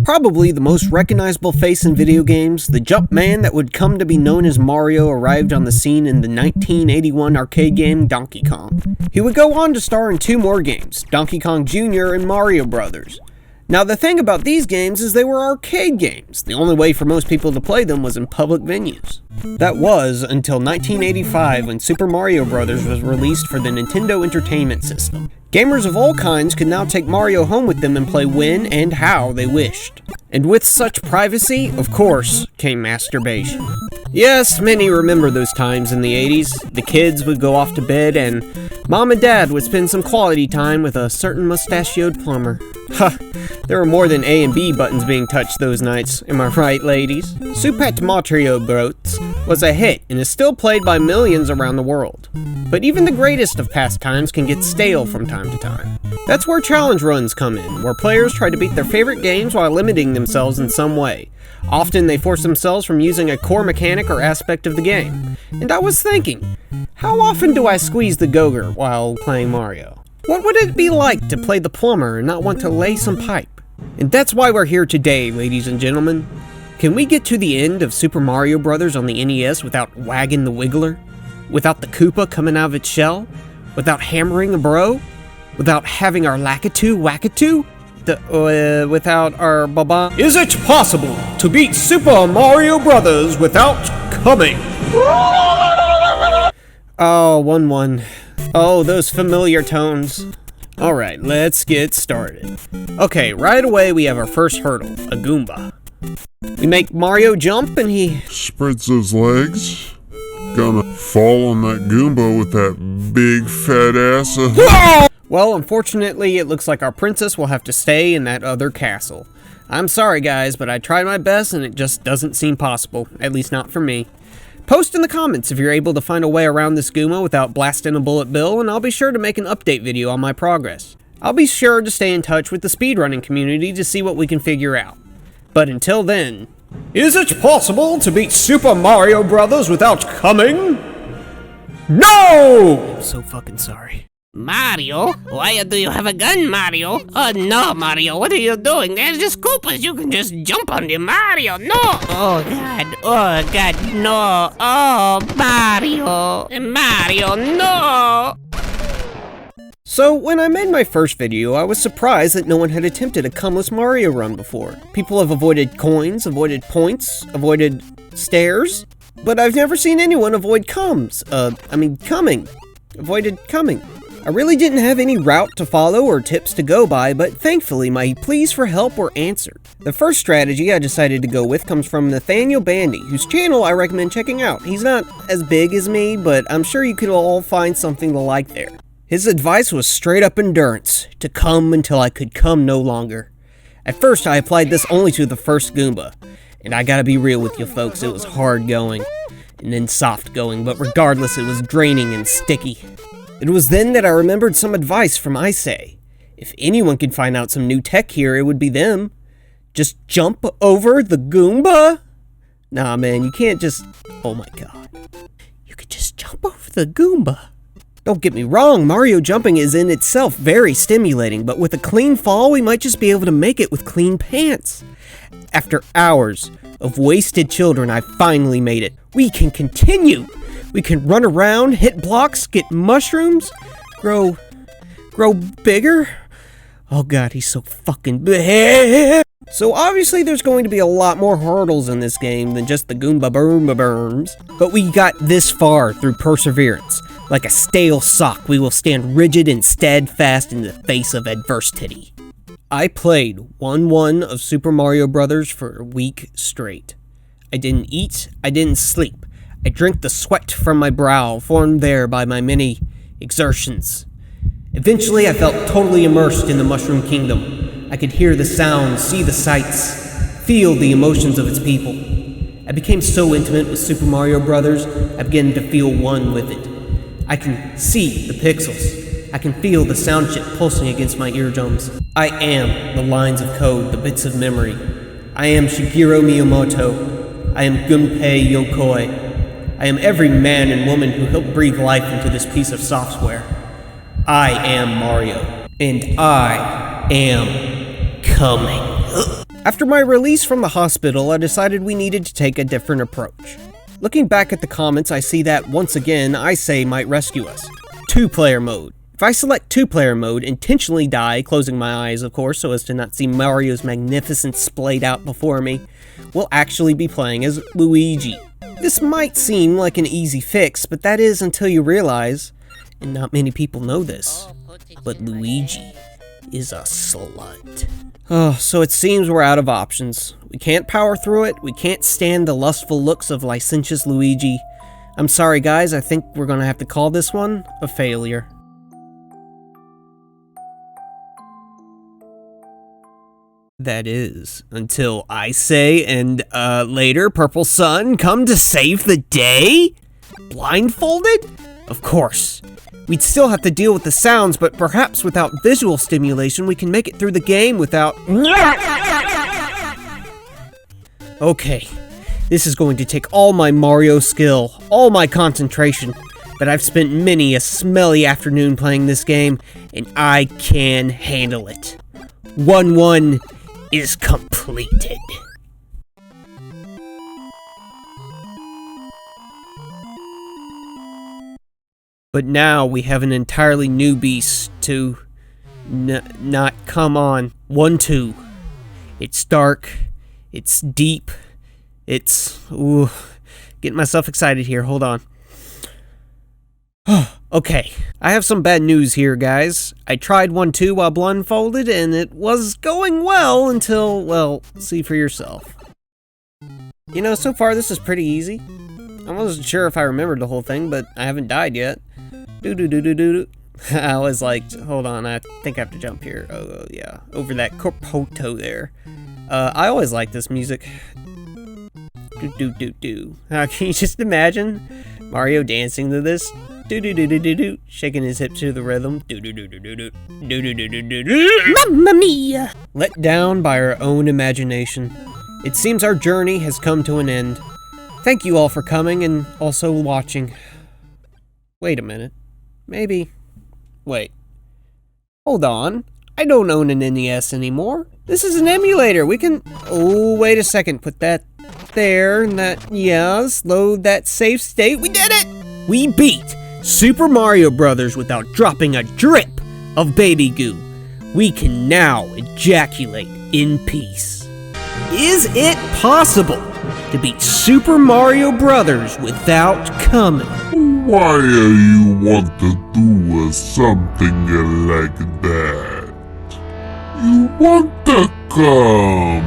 Probably the most recognizable face in video games, the jump man that would come to be known as Mario arrived on the scene in the 1981 arcade game Donkey Kong. He would go on to star in 2 more games, Donkey Kong Jr. and Mario Brothers. Now the thing about these games is they were arcade games. The only way for most people to play them was in public venues. That was until 1985 when Super Mario Bros. Was released for the Nintendo Entertainment System. Gamers of all kinds could now take Mario home with them and play when and how they wished. And with such privacy, of course, came masturbation. Yes, many remember those times in the 80s. The kids would go off to bed and Mom and Dad would spend some quality time with a certain mustachioed plumber. Ha! There were more than A and B buttons being touched those nights, am I right, ladies? Super Mario Bros. Was a hit and is still played by millions around the world. But even the greatest of pastimes can get stale from time to time. That's where challenge runs come in, where players try to beat their favorite games while limiting themselves in some way. Often they force themselves from using a core mechanic or aspect of the game. And I was thinking, how often do I squeeze the Go-Gurt while playing Mario? What would it be like to play the plumber and not want to lay some pipe? And that's why we're here today, ladies and gentlemen. Can we get to the end of Super Mario Bros. On the NES without wagging the Wiggler? Without the Koopa coming out of its shell? Without hammering a bro? Without having our Lakitu Wakitu? Without our Baba? Is it possible to beat Super Mario Bros. Without coming? Oh, 1-1. Oh, those familiar tones. Alright, let's get started. Okay, right away we have our first hurdle, a Goomba. We make Mario jump and he spreads those legs. Gonna fall on that Goomba with that big fat ass. Well, unfortunately, it looks like our princess will have to stay in that other castle. I'm sorry guys, but I tried my best and it just doesn't seem possible, at least not for me. Post in the comments if you're able to find a way around this Goomba without blasting a bullet bill, and I'll be sure to make an update video on my progress. I'll be sure to stay in touch with the speedrunning community to see what we can figure out. But until then, is it possible to beat Super Mario Bros. Without coming? No! I'm so fucking sorry. Mario? Why do you have a gun, Mario? Oh no, Mario, what are you doing? There's just Koopas, you can just jump on them, Mario, no! Oh god, no! Oh, Mario, no! So, when I made my first video, I was surprised that no one had attempted a cumless Mario run before. People have avoided coins, avoided points, avoided stairs, but I've never seen anyone avoid coming. Avoided coming. I really didn't have any route to follow or tips to go by, but thankfully my pleas for help were answered. The first strategy I decided to go with comes from Nathaniel Bandy, whose channel I recommend checking out. He's not as big as me, but I'm sure you could all find something to like there. His advice was straight up endurance, to come until I could come no longer. At first I applied this only to the first Goomba, and I gotta be real with you folks, it was hard going, and then soft going, but regardless it was draining and sticky. It was then that I remembered some advice from Isay. If anyone could find out some new tech here, it would be them. Just jump over the Goomba? Nah man, you can't just... Oh my god. You could just jump over the Goomba. Don't get me wrong, Mario jumping is in itself very stimulating, but with a clean fall, we might just be able to make it with clean pants. After hours of wasted children, I finally made it. We can continue! We can run around, hit blocks, get mushrooms, grow bigger. Oh god, he's so fucking big. So obviously there's going to be a lot more hurdles in this game than just the Goomba Boomba Burms. But we got this far through perseverance. Like a stale sock, we will stand rigid and steadfast in the face of adversity. I played 1-1 of Super Mario Bros. For a week straight. I didn't eat, I didn't sleep. I drank the sweat from my brow, formed there by my many exertions. Eventually, I felt totally immersed in the Mushroom Kingdom. I could hear the sounds, see the sights, feel the emotions of its people. I became so intimate with Super Mario Bros., I began to feel one with it. I can see the pixels. I can feel the sound chip pulsing against my eardrums. I am the lines of code, the bits of memory. I am Shigeru Miyamoto. I am Gunpei Yokoi. I am every man and woman who helped breathe life into this piece of software. I am Mario, and I am coming. After my release from the hospital, I decided we needed to take a different approach. Looking back at the comments, I see that, once again, I say might rescue us. 2-player mode. If I select 2-player mode, intentionally die, closing my eyes of course so as to not see Mario's magnificence splayed out before me, we'll actually be playing as Luigi. This might seem like an easy fix, but that is until you realize, and not many people know this, but Luigi is a slut. Oh, so it seems we're out of options. We can't power through it, we can't stand the lustful looks of licentious Luigi. I'm sorry guys, I think we're gonna have to call this one a failure. That is, until I say, and later, Purple Sun, come to save the day? Blindfolded? Of course. We'd still have to deal with the sounds, but perhaps without visual stimulation, we can make it through the game without... Okay, this is going to take all my Mario skill, all my concentration, but I've spent many a smelly afternoon playing this game, and I can handle it. 1-1 is completed. But now we have an entirely new beast to not come on. 1-2. It's dark. It's deep. It's... Ooh. Getting myself excited here. Hold on. Okay. I have some bad news here, guys. I tried 1-2 while blindfolded, and it was going well until, well, see for yourself. You know, so far this is pretty easy. I wasn't sure if I remembered the whole thing, but I haven't died yet. Do-do-do-do-do-do. I was like, hold on, I think I have to jump here. Oh, yeah. Over that corpoto there. I always like this music. Do-do-do-do. Can you just imagine Mario dancing to this? Do-do-do-do-do-do. Shaking his hips to the rhythm. Do-do-do-do-do-do. Do-do-do-do-do-do. Mamma mia! Let down by our own imagination. It seems our journey has come to an end. Thank you all for coming and also watching. Wait a minute. Maybe... Wait. Hold on. I don't own an NES anymore. This is an emulator. We can... Oh, wait a second. Put that there and that... Yes. Load that save state. We did it! We beat Super Mario Bros. Without dropping a drip of baby goo. We can now ejaculate in peace. Is it possible to beat Super Mario Bros. Without coming? Why you want to do something like that? You want to come.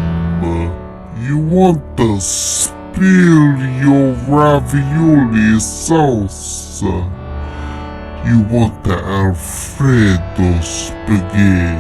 You want to spill your ravioli sauce. You want the Alfredo spaghetti.